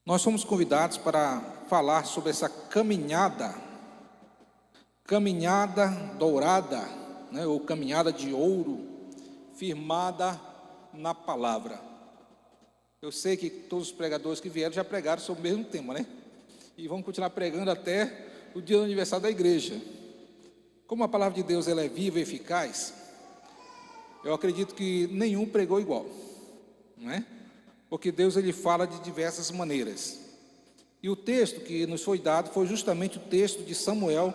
Nós fomos convidados para falar sobre essa caminhada dourada, né, ou caminhada de ouro, firmada na palavra. Eu sei que todos os pregadores que vieram já pregaram sobre o mesmo tema, né? E vamos continuar pregando até o dia do aniversário da igreja. Como a palavra de Deus ela é viva e eficaz, eu acredito que nenhum pregou igual, não é? Porque Deus ele fala de diversas maneiras. E o texto que nos foi dado foi justamente o texto de Samuel,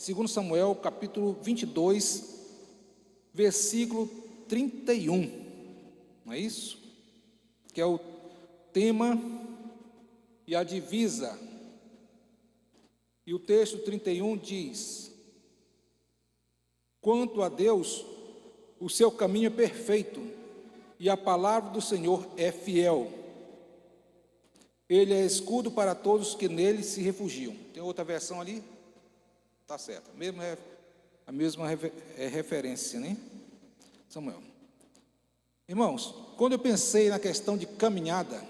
2 Samuel, capítulo 22, versículo 31. Não é isso? Que é o tema e a divisa. E o texto 31 diz: quanto a Deus, o seu caminho é perfeito, e a palavra do Senhor é fiel. Ele é escudo para todos que nele se refugiam. Tem outra versão ali? Está certo. A mesma referência, né? Samuel. Irmãos, quando eu pensei na questão de caminhada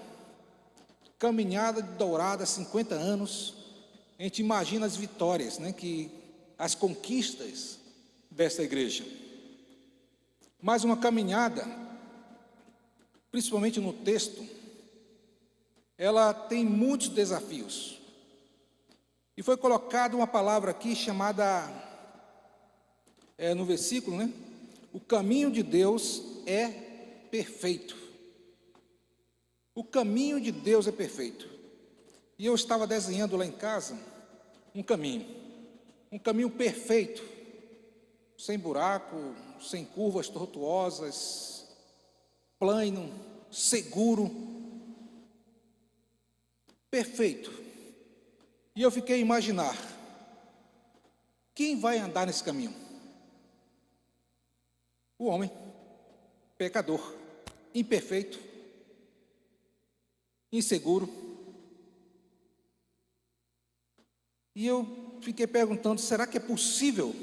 dourada, 50 anos, a gente imagina as vitórias, né? As conquistas desta igreja. Mas uma caminhada, principalmente no texto, ela tem muitos desafios. E foi colocada uma palavra aqui chamada, no versículo, né? O caminho de Deus é perfeito. O caminho de Deus é perfeito. E eu estava desenhando lá em casa um caminho perfeito, sem buraco, sem curvas tortuosas, plano, seguro, perfeito. E eu fiquei a imaginar, quem vai andar nesse caminho? O homem, pecador, imperfeito, inseguro. E eu fiquei perguntando, será que é possível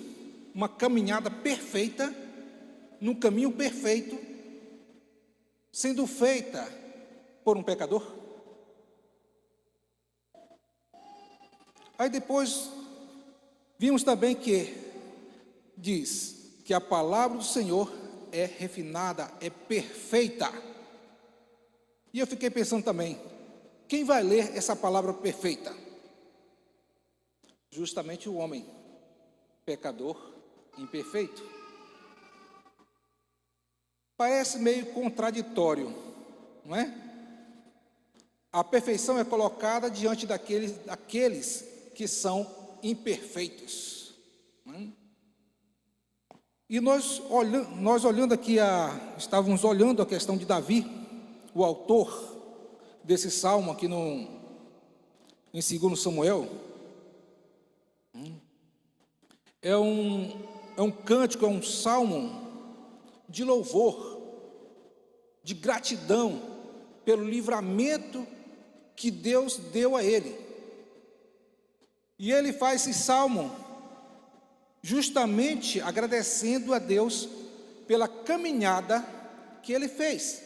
uma caminhada perfeita, num caminho perfeito, sendo feita por um pecador? Aí depois vimos também que diz que a palavra do Senhor é refinada, é perfeita. E eu fiquei pensando também, quem vai ler essa palavra perfeita? Justamente o homem, pecador, imperfeito. Parece meio contraditório, não é? A perfeição é colocada diante daqueles que são imperfeitos. E nós olhando aqui, estávamos olhando a questão de Davi, o autor desse salmo aqui em 2 Samuel. É um cântico, é um salmo de louvor, de gratidão pelo livramento que Deus deu a ele. E ele faz esse salmo justamente agradecendo a Deus pela caminhada que ele fez.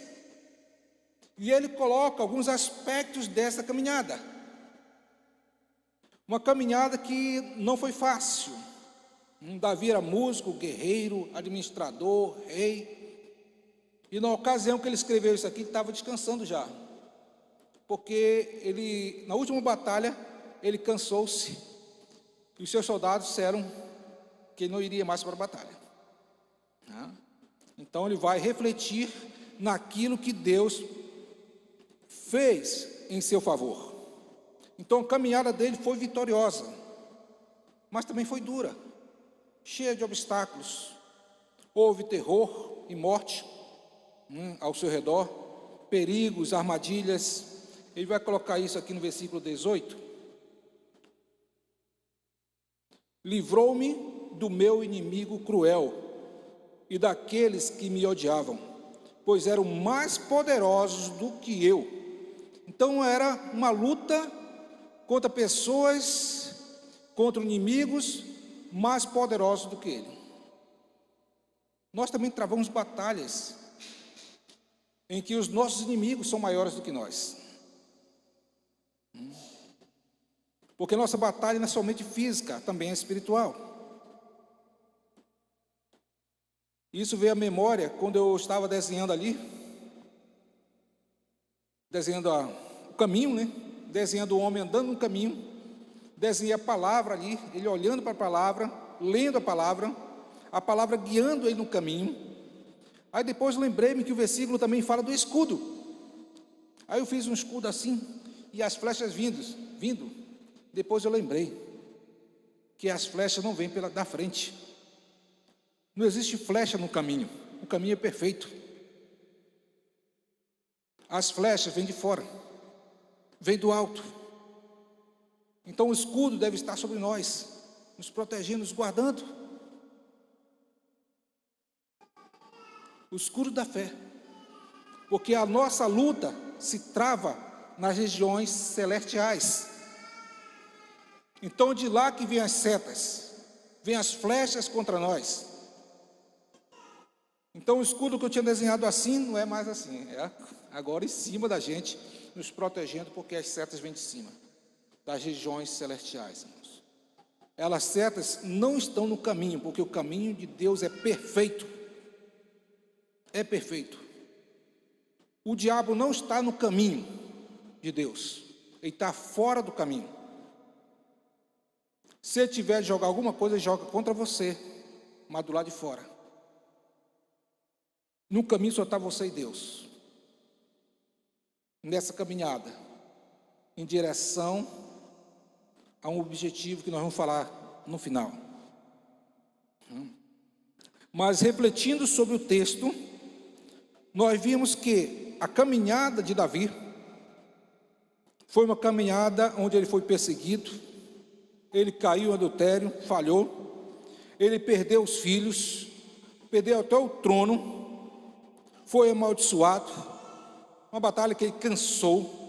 E ele coloca alguns aspectos dessa caminhada. Uma caminhada que não foi fácil. Davi era músico, guerreiro, administrador, rei. E na ocasião que ele escreveu isso aqui, ele estava descansando já. Porque na última batalha, ele cansou-se. E os seus soldados disseram que ele não iria mais para a batalha. Então ele vai refletir naquilo que Deus fez em seu favor. Então a caminhada dele foi vitoriosa, mas também foi dura, cheia de obstáculos. Houve terror e morte ao seu redor, perigos, armadilhas. Ele vai colocar isso aqui no versículo 18. Livrou-me do meu inimigo cruel e daqueles que me odiavam, pois eram mais poderosos do que eu. Então era uma luta contra pessoas, contra inimigos mais poderosos do que ele. Nós também travamos batalhas em que os nossos inimigos são maiores do que nós. Porque nossa batalha não é somente física, também é espiritual. Isso veio à memória quando eu estava desenhando ali, desenhando o caminho, né? Desenhando o homem andando no caminho, desenhei a palavra ali, ele olhando para a palavra, lendo a palavra guiando ele no caminho. Aí depois lembrei-me que o versículo também fala do escudo. Aí eu fiz um escudo assim, e as flechas vindo. Depois eu lembrei que as flechas não vêm da frente. Não existe flecha no caminho, o caminho é perfeito. As flechas vêm de fora, vêm do alto. Então o escudo deve estar sobre nós, nos protegendo, nos guardando. O escudo da fé, porque a nossa luta se trava nas regiões celestiais. Então de lá que vêm as setas, vêm as flechas contra nós. Então o escudo que eu tinha desenhado assim, não é mais assim, é agora em cima da gente, nos protegendo, porque as setas vêm de cima, das regiões celestiais, irmãos. Elas setas não estão no caminho, porque o caminho de Deus é perfeito. É perfeito. O diabo não está no caminho de Deus, ele está fora do caminho. Se ele tiver de jogar alguma coisa, ele joga contra você, mas do lado de fora. No caminho só está você e Deus. Nessa caminhada, em direção a um objetivo que nós vamos falar no final. Mas refletindo sobre o texto, nós vimos que a caminhada de Davi foi uma caminhada onde ele foi perseguido, ele caiu em adultério, falhou, ele perdeu os filhos, perdeu até o trono, foi amaldiçoado, uma batalha que ele cansou.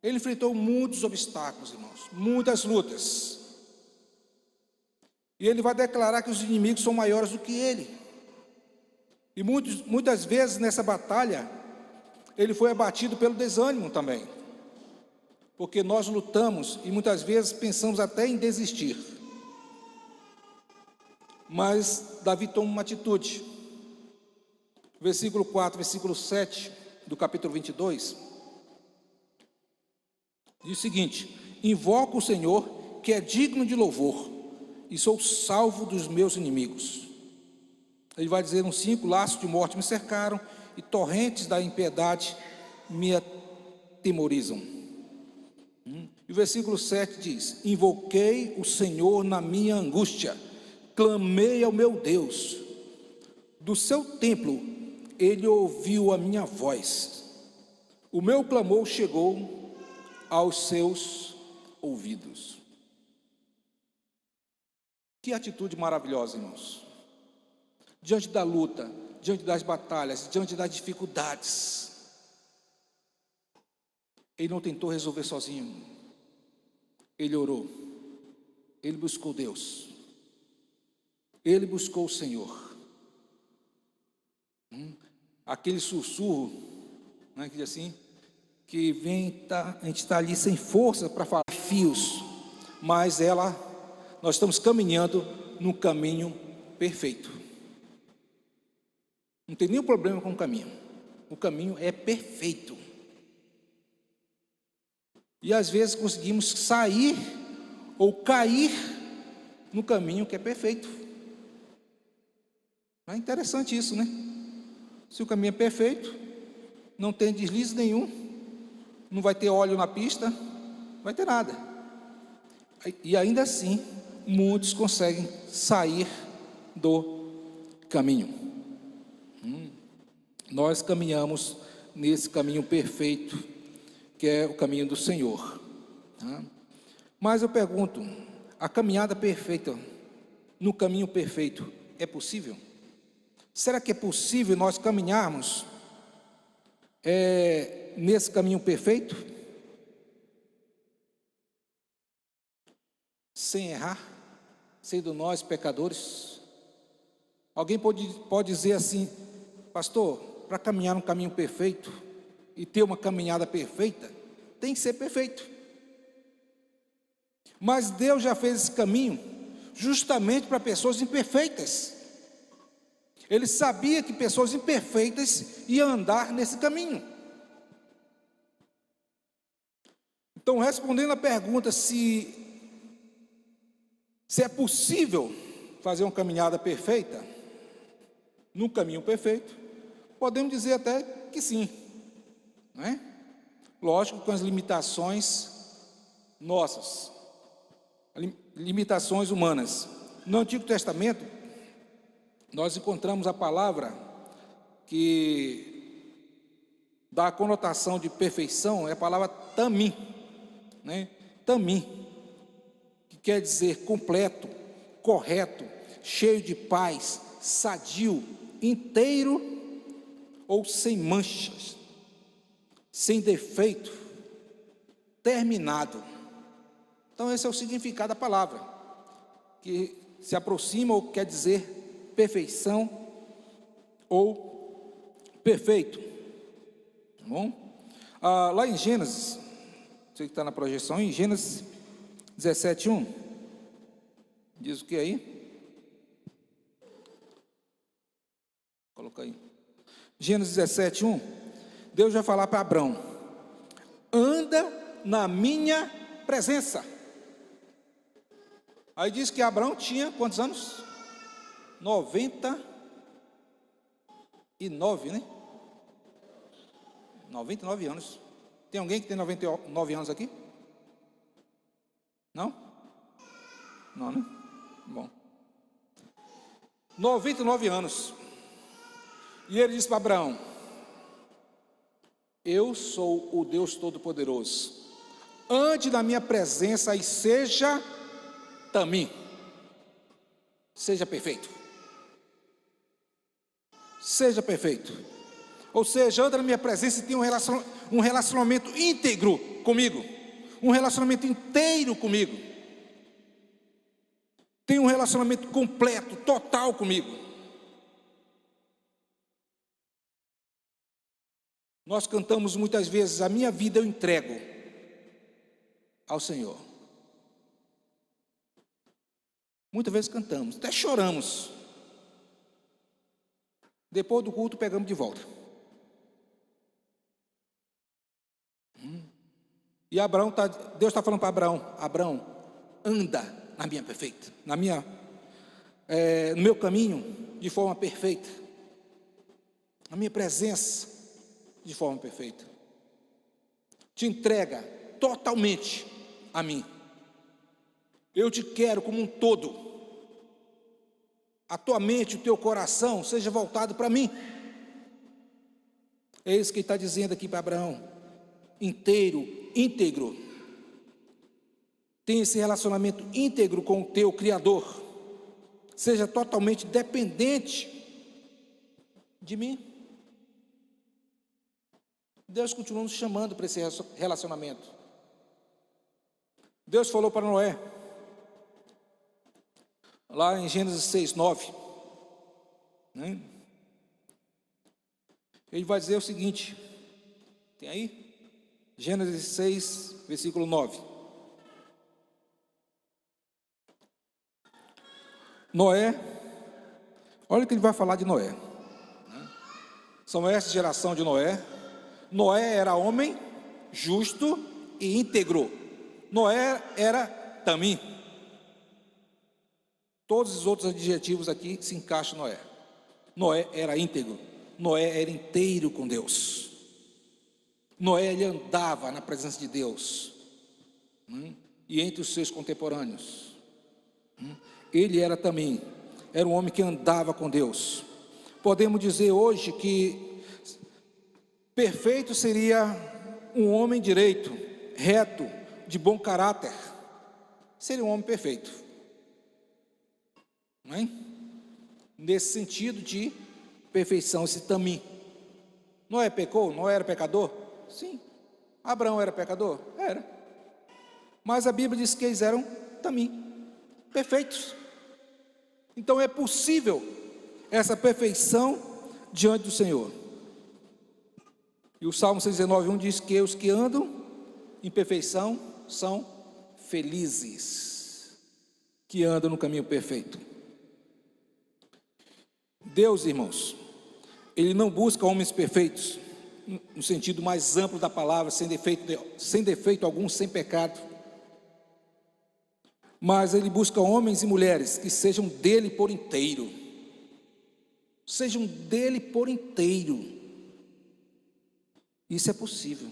Ele enfrentou muitos obstáculos, irmãos, muitas lutas. E ele vai declarar que os inimigos são maiores do que ele. E muitas vezes nessa batalha, ele foi abatido pelo desânimo também. Porque nós lutamos e muitas vezes pensamos até em desistir. Mas Davi toma uma atitude. Versículo 4, versículo 7 do capítulo 22, diz o seguinte: invoco o Senhor, que é digno de louvor, e sou salvo dos meus inimigos. Ele vai dizer no 5, laços de morte me cercaram, e torrentes da impiedade me atemorizam. E o versículo 7 diz: invoquei o Senhor na minha angústia, clamei ao meu Deus, do seu templo ele ouviu a minha voz, o meu clamor chegou aos seus ouvidos. Que atitude maravilhosa, irmãos. Diante da luta, diante das batalhas, diante das dificuldades, ele não tentou resolver sozinho, ele orou, ele buscou Deus, ele buscou o Senhor. Aquele sussurro, né, que diz assim, que vem, a gente está ali sem força para falar fios, mas nós estamos caminhando no caminho perfeito. Não tem nenhum problema com o caminho é perfeito. E às vezes conseguimos sair ou cair no caminho que é perfeito. É interessante isso, né? Se o caminho é perfeito, não tem deslize nenhum, não vai ter óleo na pista, não vai ter nada. E ainda assim, muitos conseguem sair do caminho. Nós caminhamos nesse caminho perfeito, que é o caminho do Senhor. Mas eu pergunto, a caminhada perfeita, no caminho perfeito, é possível? Será que é possível nós caminharmos nesse caminho perfeito? Sem errar, sendo nós pecadores? Alguém pode dizer assim: pastor, para caminhar um caminho perfeito e ter uma caminhada perfeita, tem que ser perfeito. Mas Deus já fez esse caminho justamente para pessoas imperfeitas. Ele sabia que pessoas imperfeitas iam andar nesse caminho. Então, respondendo a pergunta se é possível fazer uma caminhada perfeita, num caminho perfeito, podemos dizer até que sim, não é? Lógico, com as limitações nossas, limitações humanas. No Antigo Testamento, nós encontramos a palavra que dá a conotação de perfeição, é a palavra tamim, né? Tamim, que quer dizer completo, correto, cheio de paz, sadio, inteiro ou sem manchas, sem defeito, terminado. Então esse é o significado da palavra, que se aproxima ou quer dizer perfeição ou perfeito. Tá bom? Lá em Gênesis, você que está na projeção, em Gênesis 17:1, diz o que aí? Coloca aí. Gênesis 17:1, Deus vai falar para Abrão: anda na minha presença. Aí diz que Abrão tinha quantos anos? 99, né? 99 anos. Tem alguém que tem 99 anos aqui? Não? Não, né? Bom. 99 anos. E ele disse para Abraão: eu sou o Deus Todo-Poderoso, ande na minha presença e seja tamim, seja perfeito, seja perfeito, ou seja, anda na minha presença e tenha um relacionamento íntegro comigo, um relacionamento inteiro comigo, tenha um relacionamento completo, total comigo. Nós cantamos muitas vezes: a minha vida eu entrego ao Senhor. Muitas vezes cantamos, até choramos. Depois do culto pegamos de volta. E Deus está falando para Abraão: Abraão, anda na minha perfeita, no meu caminho de forma perfeita, na minha presença de forma perfeita. Te entrega totalmente a mim. Eu te quero como um todo. A tua mente, o teu coração seja voltado para mim. É isso que ele está dizendo aqui para Abraão: inteiro, íntegro. Tenha esse relacionamento íntegro com o teu Criador. Seja totalmente dependente de mim. Deus continua nos chamando para esse relacionamento. Deus falou para Noé, lá em Gênesis 6:9, né? Ele vai dizer o seguinte, tem aí? Gênesis 6, versículo 9. Noé, olha o que ele vai falar de Noé, né? São essa geração de Noé. Noé era homem justo e íntegro. Noé era tamim. Todos os outros adjetivos aqui se encaixam em Noé. Noé era íntegro. Noé era inteiro com Deus. Noé, ele andava na presença de Deus, e entre os seus contemporâneos. Ele era também, era um homem que andava com Deus. Podemos dizer hoje que perfeito seria um homem direito, reto, de bom caráter. Seria um homem perfeito, não é? Nesse sentido de perfeição, esse tamim. Noé pecou? Noé era pecador? Sim. Abraão era pecador? Era. Mas a Bíblia diz que eles eram tamim, perfeitos. Então é possível essa perfeição diante do Senhor. E o Salmo 119:1 diz que os que andam em perfeição são felizes que andam no caminho perfeito. Deus, irmãos, Ele não busca homens perfeitos, no sentido mais amplo da palavra, sem defeito algum, sem pecado. Mas Ele busca homens e mulheres que sejam dele por inteiro. Sejam dele por inteiro. Isso é possível.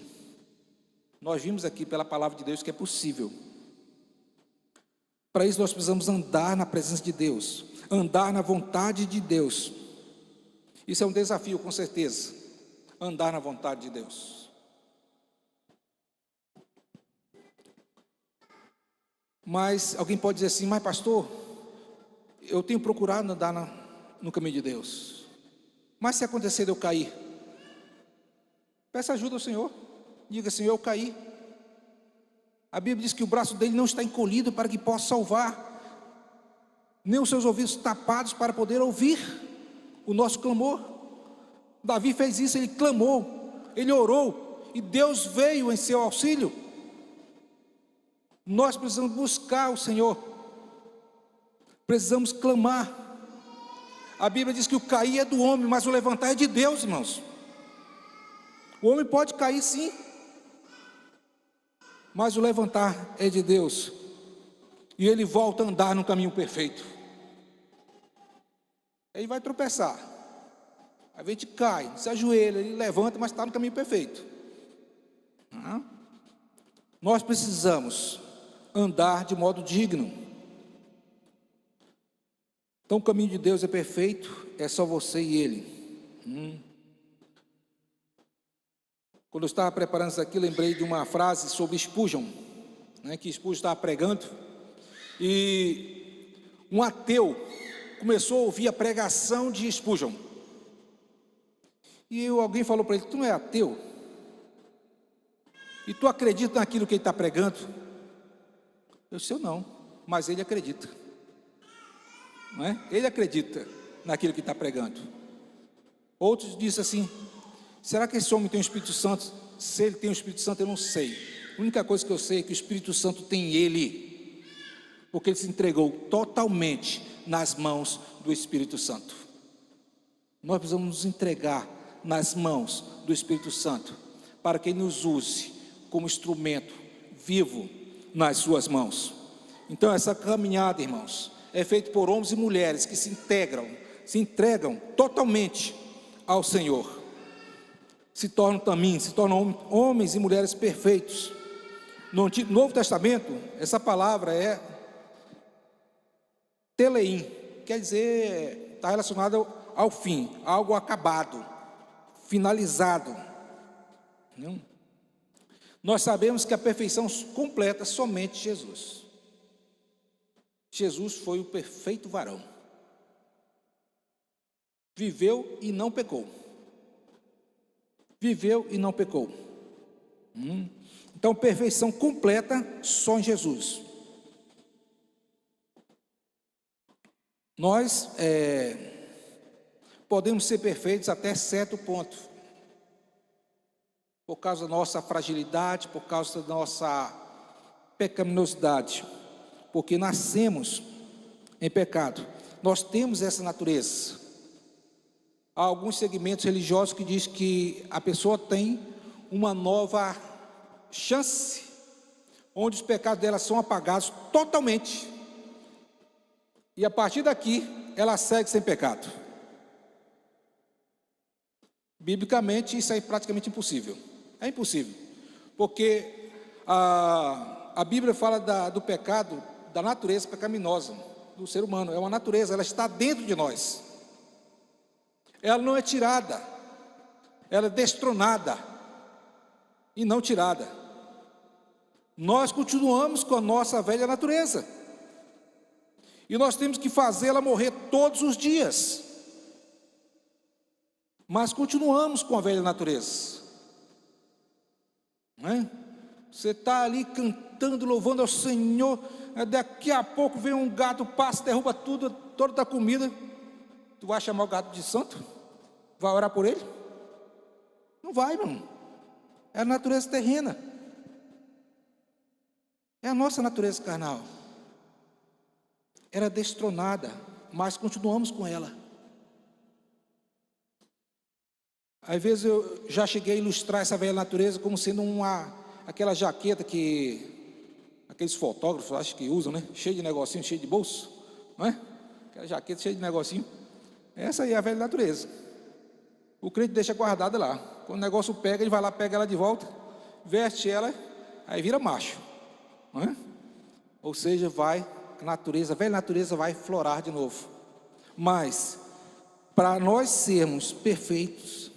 Nós vimos aqui pela palavra de Deus que é possível. Para isso nós precisamos andar na presença de Deus, andar na vontade de Deus. Isso é um desafio, com certeza, andar na vontade de Deus. Mas alguém pode dizer assim: mas pastor, eu tenho procurado andar no caminho de Deus, mas se acontecer de eu cair, peça ajuda ao Senhor, diga: Senhor, eu caí. A Bíblia diz que o braço dele não está encolhido para que possa salvar, nem os seus ouvidos tapados para poder ouvir o nosso clamor. Davi fez isso, ele clamou, ele orou, e Deus veio em seu auxílio. Nós precisamos buscar o Senhor, precisamos clamar. A Bíblia diz que o cair é do homem, mas o levantar é de Deus, irmãos. O homem pode cair sim, mas o levantar é de Deus, e ele volta a andar no caminho perfeito. Aí vai tropeçar, aí a gente cai, se ajoelha, ele levanta, mas está no caminho perfeito. Nós precisamos andar de modo digno. Então o caminho de Deus é perfeito, é só você e Ele. Quando eu estava preparando isso aqui, lembrei de uma frase sobre Spurgeon, que Spurgeon estava pregando, e um ateu começou a ouvir a pregação de Spurgeon, e alguém falou para ele: tu não é ateu? E tu acredita naquilo que ele está pregando? Eu disse: eu não, mas ele acredita, não é? Ele acredita naquilo que está pregando. Outros dizem assim: será que esse homem tem o Espírito Santo? Se ele tem o Espírito Santo, eu não sei. A única coisa que eu sei é que o Espírito Santo tem ele, porque ele se entregou totalmente nas mãos do Espírito Santo. Nós precisamos nos entregar nas mãos do Espírito Santo, para que ele nos use como instrumento vivo nas suas mãos. Então essa caminhada, irmãos, é feita por homens e mulheres que se entregam totalmente ao Senhor, se tornam homens e mulheres perfeitos. No Novo Testamento, essa palavra é teleim, quer dizer, está relacionada ao fim, algo acabado, finalizado. Nós sabemos que a perfeição completa somente Jesus. Jesus foi o perfeito varão, viveu e não pecou. Viveu e não pecou. Então, perfeição completa só em Jesus. Nós podemos ser perfeitos até certo ponto, por causa da nossa fragilidade, por causa da nossa pecaminosidade, porque nascemos em pecado. Nós temos essa natureza. Há alguns segmentos religiosos que dizem que a pessoa tem uma nova chance, onde os pecados dela são apagados totalmente, e a partir daqui ela segue sem pecado. Biblicamente isso é praticamente impossível. É impossível, porque a Bíblia fala do pecado, da natureza pecaminosa do ser humano. É uma natureza, ela está dentro de nós. Ela não é tirada, ela é destronada e não tirada. Nós continuamos com a nossa velha natureza, e nós temos que fazê-la morrer todos os dias, mas continuamos com a velha natureza, não é? Você está ali cantando, louvando ao Senhor, daqui a pouco vem um gato, passa, derruba tudo, toda a comida. Tu vai chamar o gato de santo? Vai orar por ele? Não vai, irmão. É a natureza terrena. É a nossa natureza carnal. Era destronada, mas continuamos com ela. Às vezes eu já cheguei a ilustrar essa velha natureza como sendo aquela jaqueta que aqueles fotógrafos acho que usam, né? Cheio de negocinho, cheio de bolso, não é? Aquela jaqueta cheia de negocinho. Essa aí é a velha natureza. O crente deixa guardada lá. Quando o negócio pega, ele vai lá, pega ela de volta, veste ela, aí vira macho, não é? Ou seja, a velha natureza vai florar de novo. Mas, para nós sermos perfeitos,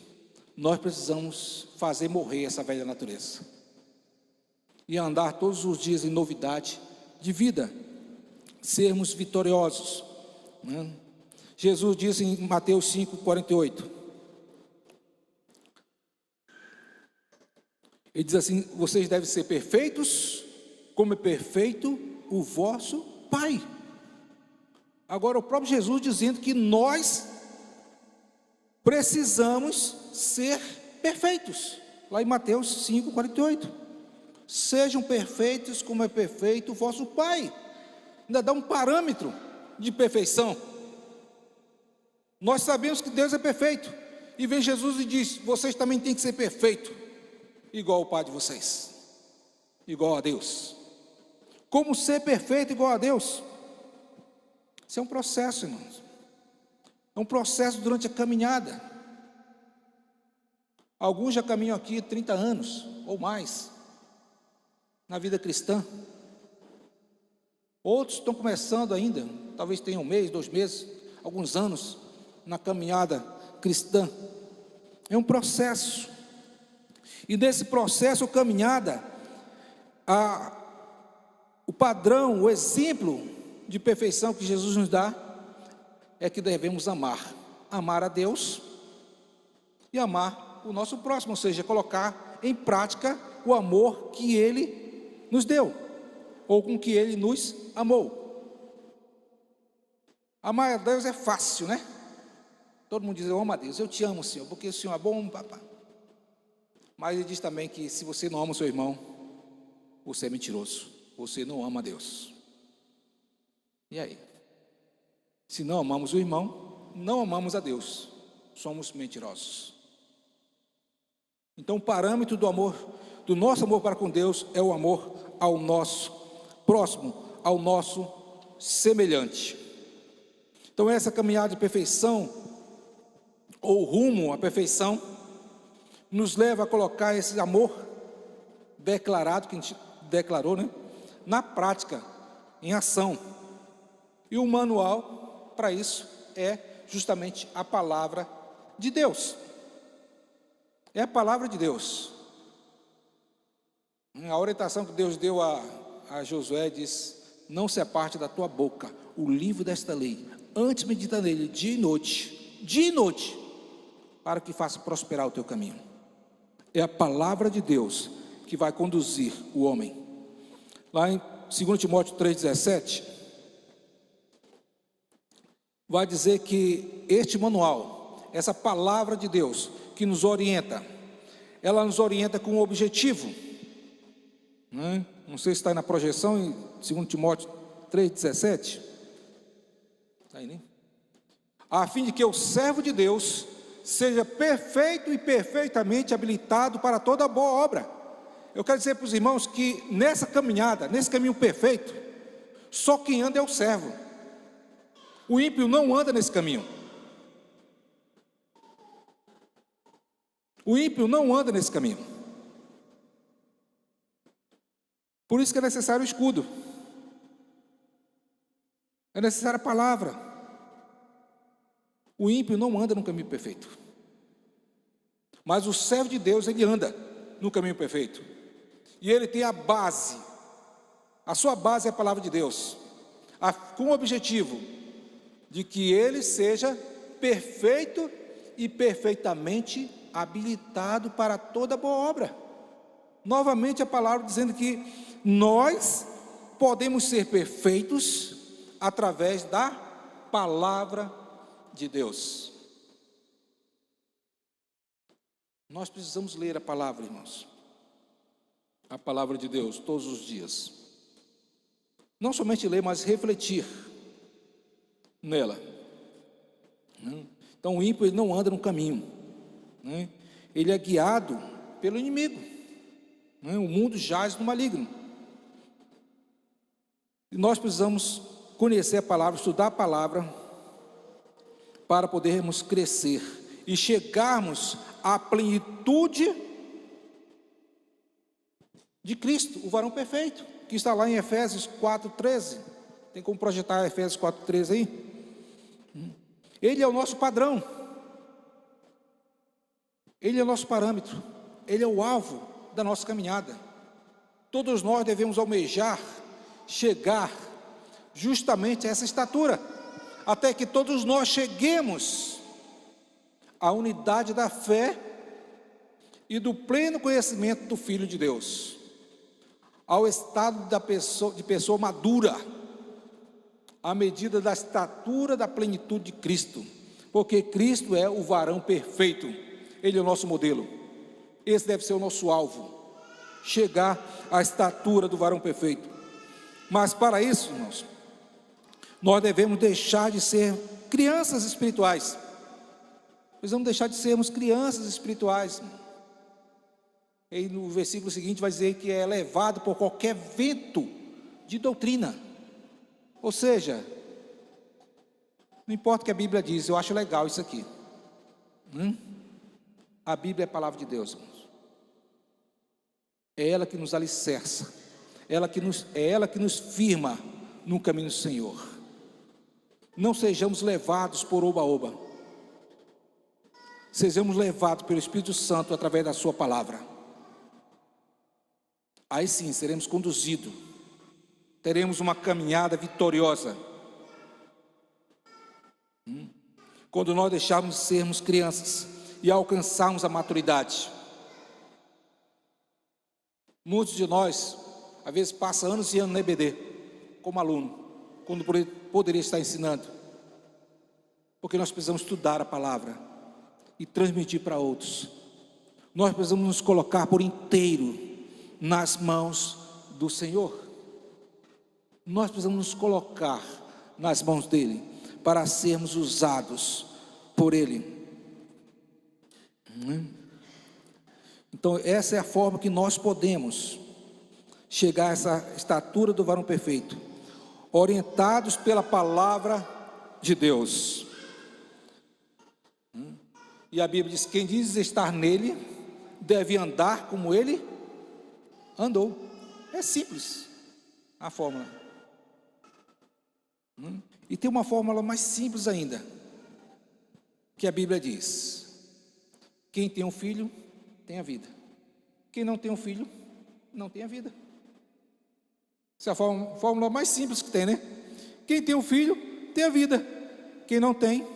nós precisamos fazer morrer essa velha natureza e andar todos os dias em novidade de vida, sermos vitoriosos, né? Jesus disse em Mateus 5:48, ele diz assim: vocês devem ser perfeitos, como é perfeito o vosso Pai. Agora o próprio Jesus dizendo que nós precisamos ser perfeitos, lá em Mateus 5:48, sejam perfeitos como é perfeito o vosso Pai. Ainda dá um parâmetro de perfeição. Nós sabemos que Deus é perfeito, e vem Jesus e diz: vocês também têm que ser perfeitos, igual o Pai de vocês, igual a Deus. Como ser perfeito igual a Deus? Isso é um processo, irmãos. É um processo durante a caminhada. Alguns já caminham aqui 30 anos ou mais na vida cristã. Outros estão começando ainda, talvez tenham um mês, 2 meses, alguns anos na caminhada cristã. É um processo. E nesse processo, caminhada, o padrão, o exemplo de perfeição que Jesus nos dá é que devemos amar a Deus e amar o nosso próximo, ou seja, colocar em prática o amor que Ele nos deu, ou com que Ele nos amou. Amar a Deus é fácil, né? Todo mundo diz: eu amo a Deus, eu te amo, Senhor, porque o Senhor é bom, papai. Mas Ele diz também que se você não ama o seu irmão, você é mentiroso, você não ama a Deus. E aí? Se não amamos o irmão, não amamos a Deus, somos mentirosos. Então o parâmetro do amor, do nosso amor para com Deus, é o amor ao nosso próximo, ao nosso semelhante. Então essa caminhada de perfeição, ou rumo à perfeição, nos leva a colocar esse amor declarado, que a gente declarou, né, na prática, em ação. E o manual para isso é justamente a palavra de Deus. É a palavra de Deus. A orientação que Deus deu a Josué diz: não se aparte da tua boca o livro desta lei, antes medita nele dia e noite, para que faça prosperar o teu caminho. É a palavra de Deus que vai conduzir o homem. Lá em 2 Timóteo 3,17, vai dizer que este manual, essa palavra de Deus que nos orienta, ela nos orienta com um objetivo, né? Não sei se está aí na projeção, em 2 Timóteo 3,17, está aí, né? A fim de que o servo de Deus seja perfeito e perfeitamente habilitado para toda boa obra. Eu quero dizer para os irmãos que nessa caminhada, nesse caminho perfeito, só quem anda é o servo. O ímpio não anda nesse caminho. O ímpio não anda nesse caminho. Por isso que é necessário o escudo. É necessária a palavra. O ímpio não anda no caminho perfeito. Mas o servo de Deus, ele anda no caminho perfeito. E ele tem a base. A sua base é a palavra de Deus. Com o objetivo de que ele seja perfeito e perfeitamente habilitado para toda boa obra. Novamente a palavra dizendo que nós podemos ser perfeitos através da palavra de Deus. Nós precisamos ler a palavra, irmãos. A palavra de Deus todos os dias. Não somente ler, mas refletir nela. Então o ímpio ele não anda no caminho, né? Ele é guiado pelo inimigo, né? O mundo jaz no maligno. E nós precisamos conhecer a palavra, estudar a palavra, para podermos crescer e chegarmos à plenitude de Cristo, o varão perfeito, que está lá em Efésios 4:13. Tem como projetar Efésios 4:13 aí? Ele é o nosso padrão, ele é o nosso parâmetro, ele é o alvo da nossa caminhada. Todos nós devemos almejar chegar justamente a essa estatura, até que todos nós cheguemos à unidade da fé e do pleno conhecimento do Filho de Deus, ao estado de pessoa madura, à medida da estatura da plenitude de Cristo, porque Cristo é o varão perfeito, Ele é o nosso modelo, esse deve ser o nosso alvo, chegar à estatura do varão perfeito. Mas para isso, irmãos, nós devemos deixar de ser crianças espirituais, precisamos deixar de sermos crianças espirituais. E no versículo seguinte vai dizer que é levado por qualquer vento de doutrina. Ou seja, não importa o que a Bíblia diz, eu acho legal isso aqui. A Bíblia é a palavra de Deus, irmãos. É ela que nos alicerça, é ela que nos firma no caminho do Senhor. Não sejamos levados por oba-oba, sejamos levados pelo Espírito Santo através da sua palavra. Aí sim seremos conduzidos, teremos uma caminhada vitoriosa. Quando nós deixarmos de sermos crianças e alcançarmos a maturidade. Muitos de nós, às vezes, passam anos e anos na EBD, como aluno, quando poderia estar ensinando, porque nós precisamos estudar a palavra e transmitir para outros. Nós precisamos nos colocar por inteiro nas mãos do Senhor. Nós precisamos nos colocar nas mãos dele, para sermos usados por ele. Então essa é a forma que nós podemos chegar a essa estatura do varão perfeito, orientados pela palavra de Deus. E a Bíblia diz: quem diz estar nele, deve andar como ele andou. É simples a fórmula. E tem uma fórmula mais simples ainda, que a Bíblia diz: quem tem um filho, tem a vida. Quem não tem um filho, não tem a vida. Essa é a fórmula mais simples que tem, né? Quem tem um filho, tem a vida. Quem não tem,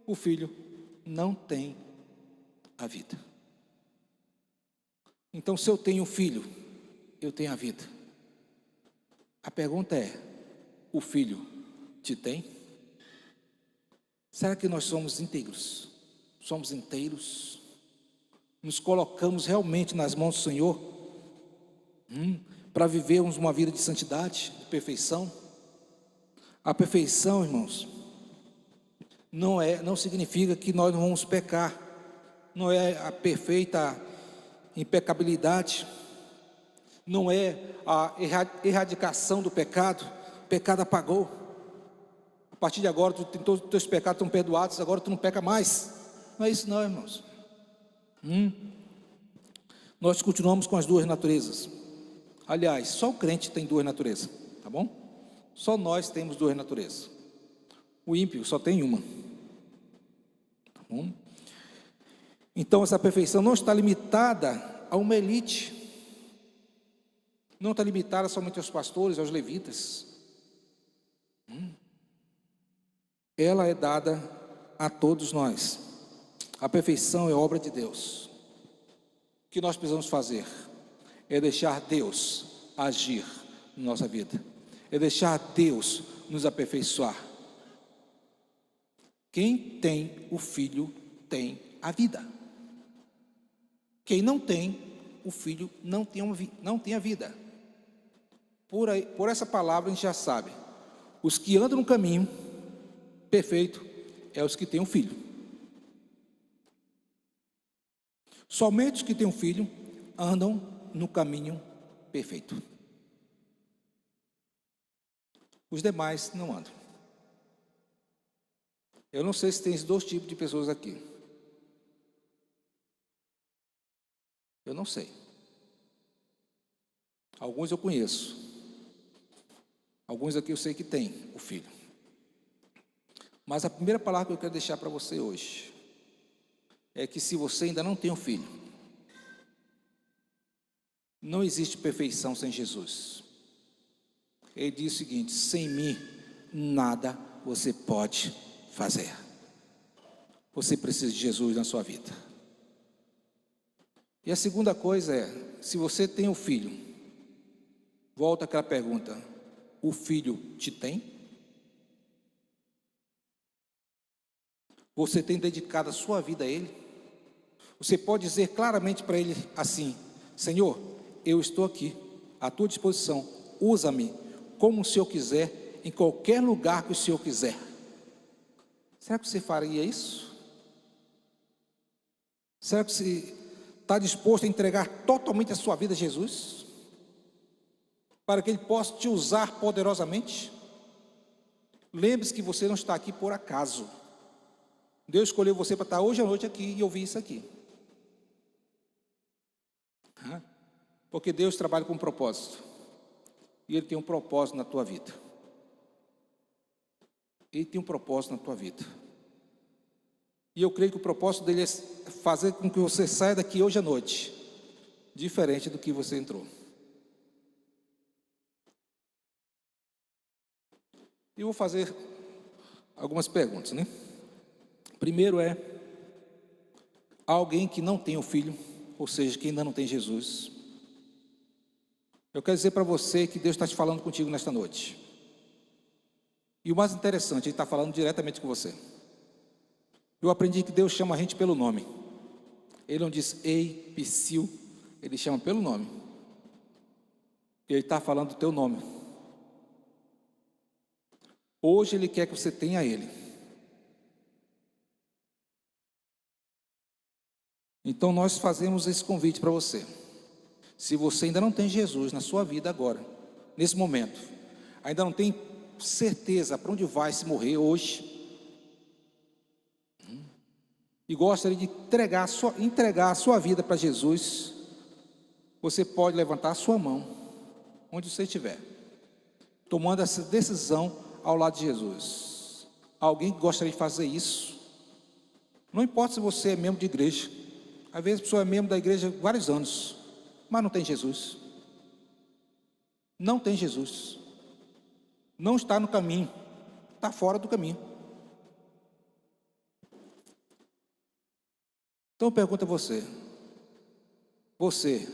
o filho não tem a vida. Então, se eu tenho um filho, eu tenho a vida. A pergunta é: o filho te tem? Será que nós somos íntegros? Somos inteiros? Nos colocamos realmente nas mãos do Senhor? Para vivermos uma vida de santidade, de perfeição? A perfeição, irmãos, não significa que nós não vamos pecar. Não é a perfeita impecabilidade. Não é a erradicação do pecado. O pecado apagou. A partir de agora, todos os teus pecados estão perdoados, agora tu não peca mais. Não é isso não, irmãos. Nós continuamos com as duas naturezas. Aliás, só o crente tem duas naturezas, tá bom? Só nós temos duas naturezas. O ímpio só tem uma, tá bom? Então essa perfeição não está limitada a uma elite, não está limitada somente aos pastores, aos levitas. Ela é dada a todos nós. A perfeição é obra de Deus. O que nós precisamos fazer é deixar Deus agir na nossa vida, é deixar Deus nos aperfeiçoar. Quem tem o filho tem a vida. Quem não tem o filho não tem a vida. Por essa palavra a gente já sabe, os que andam no caminho perfeito é os que têm um filho. Somente os que têm um filho andam no caminho perfeito. Os demais não andam. Eu não sei se tem esses dois tipos de pessoas aqui. Eu não sei. Alguns eu conheço. Alguns aqui eu sei que tem o filho. Mas a primeira palavra que eu quero deixar para você hoje é que se você ainda não tem um filho, não existe perfeição sem Jesus. Ele diz o seguinte: sem mim nada você pode fazer. Você precisa de Jesus na sua vida. E a segunda coisa é, se você tem um filho, volta àquela pergunta: o filho te tem? Você tem dedicado a sua vida a ele? Você pode dizer claramente para ele assim: Senhor, eu estou aqui à tua disposição, usa-me como o Senhor quiser, em qualquer lugar que o Senhor quiser. Será que você faria isso? Será que você está disposto a entregar totalmente a sua vida a Jesus? Para que Ele possa te usar poderosamente? Lembre-se que você não está aqui por acaso. Deus escolheu você para estar hoje à noite aqui e ouvir isso aqui. Porque Deus trabalha com um propósito. E Ele tem um propósito na tua vida. Ele tem um propósito na tua vida. E eu creio que o propósito dele é fazer com que você saia daqui hoje à noite diferente do que você entrou. E eu vou fazer algumas perguntas, né? Primeiro é, alguém que não tem o filho, ou seja, que ainda não tem Jesus. Eu quero dizer para você que Deus está te falando contigo nesta noite. E o mais interessante, Ele está falando diretamente com você. Eu aprendi que Deus chama a gente pelo nome. Ele não diz ei, Psyu, Ele chama pelo nome. Ele está falando do teu nome. Hoje Ele quer que você tenha Ele. Então nós fazemos esse convite para você. Se você ainda não tem Jesus na sua vida agora, nesse momento, ainda não tem certeza para onde vai se morrer hoje, e gostaria de entregar a sua vida para Jesus, você pode levantar a sua mão, onde você estiver, tomando essa decisão ao lado de Jesus. Alguém que gostaria de fazer isso? Não importa se você é membro de igreja. Às vezes a pessoa é membro da igreja há vários anos, mas não tem Jesus. Não tem Jesus. Não está no caminho. Está fora do caminho. Então eu pergunto a você. Você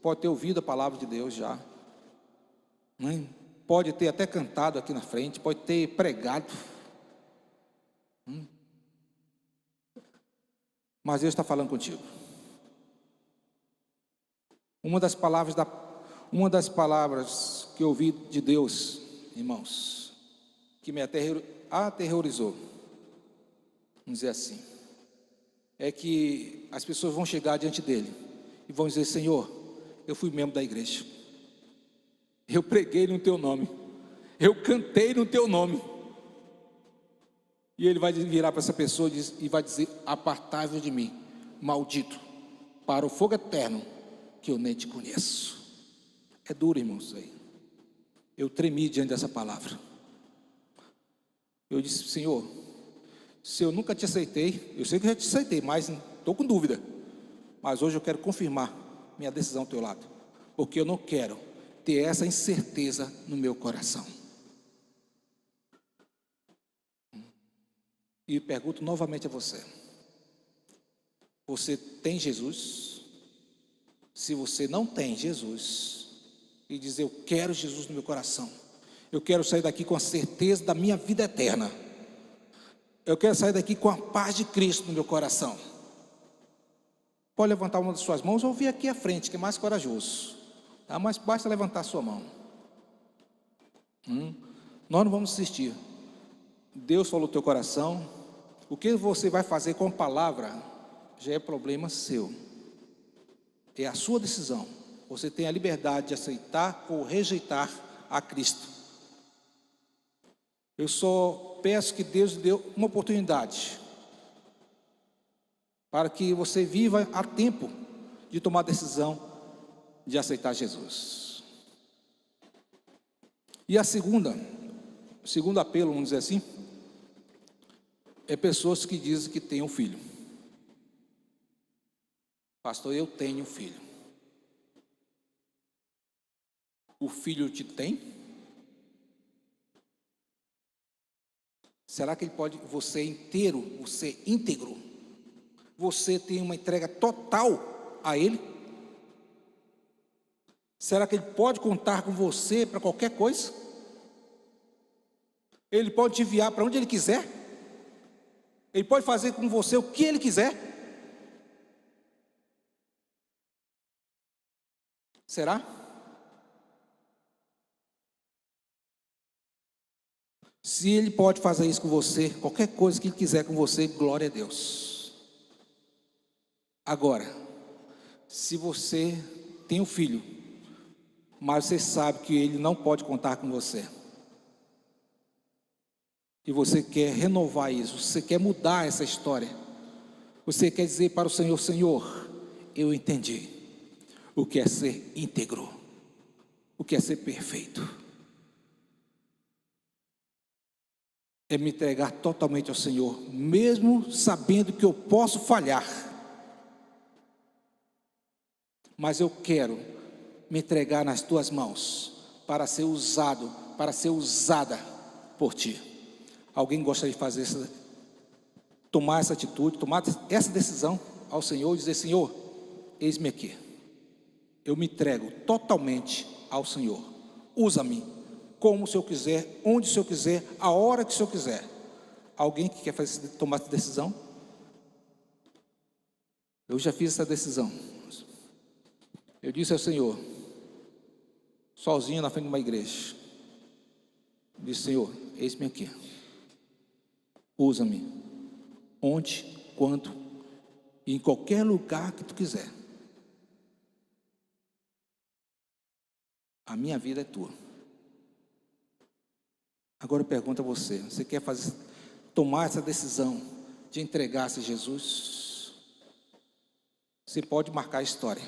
pode ter ouvido a palavra de Deus já. Né? Pode ter até cantado aqui na frente. Pode ter pregado. Mas Deus está falando contigo. Uma das palavras que eu ouvi de Deus, irmãos, que me aterrorizou, vamos dizer assim, é que as pessoas vão chegar diante dele e vão dizer: Senhor, eu fui membro da igreja, eu preguei no teu nome, eu cantei no teu nome. E ele vai virar para essa pessoa e vai dizer: apartai-vos de mim, maldito, para o fogo eterno, que eu nem te conheço. É duro, irmãos, isso aí. Eu tremi diante dessa palavra. Eu disse: Senhor, se eu nunca te aceitei, eu sei que eu já te aceitei, mas estou com dúvida. Mas hoje eu quero confirmar minha decisão ao teu lado, porque eu não quero ter essa incerteza no meu coração. E pergunto novamente a você: você tem Jesus? Se você não tem Jesus, e diz: eu quero Jesus no meu coração, eu quero sair daqui com a certeza da minha vida eterna, eu quero sair daqui com a paz de Cristo no meu coração, pode levantar uma das suas mãos ou vir aqui à frente, que é mais corajoso, tá? Mas basta levantar a sua mão. Nós não vamos assistir. Deus falou no teu coração. O que você vai fazer com a palavra já é problema seu. É a sua decisão. Você tem a liberdade de aceitar ou rejeitar a Cristo. Eu só peço que Deus lhe dê uma oportunidade para que você viva a tempo de tomar a decisão de aceitar Jesus. E a segundo apelo, vamos dizer assim, é pessoas que dizem que têm um filho. Pastor, eu tenho um filho. O filho te tem? Será que ele pode, você inteiro, você íntegro, você tem uma entrega total a ele? Será que ele pode contar com você para qualquer coisa? Ele pode te enviar para onde ele quiser? Ele pode fazer com você o que ele quiser? Será? Se ele pode fazer isso com você, qualquer coisa que ele quiser com você, glória a Deus. Agora, se você tem um filho, mas você sabe que ele não pode contar com você, e você quer renovar isso, você quer mudar essa história, você quer dizer para o Senhor: Senhor, eu entendi o que é ser íntegro, o que é ser perfeito. É me entregar totalmente ao Senhor, mesmo sabendo que eu posso falhar, mas eu quero me entregar nas tuas mãos, para ser usado, para ser usada por ti. Alguém gostaria de fazer tomar essa atitude, tomar essa decisão ao Senhor e dizer: Senhor, eis-me aqui, eu me entrego totalmente ao Senhor, usa-me como o Senhor quiser, onde o Senhor quiser, a hora que o Senhor quiser. Alguém que quer tomar essa decisão? Eu já fiz essa decisão. Eu disse ao Senhor, sozinho na frente de uma igreja, disse: Senhor, eis-me aqui, usa-me, onde, quando e em qualquer lugar que tu quiser. A minha vida é tua. Agora eu pergunto a você: você quer tomar essa decisão de entregar-se a Jesus? Você pode marcar a história,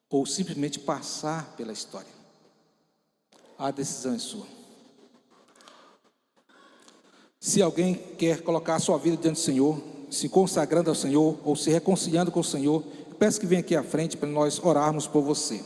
ou simplesmente passar pela história. A decisão é sua. Se alguém quer colocar a sua vida diante do Senhor, se consagrando ao Senhor, ou se reconciliando com o Senhor, eu peço que venha aqui à frente para nós orarmos por você.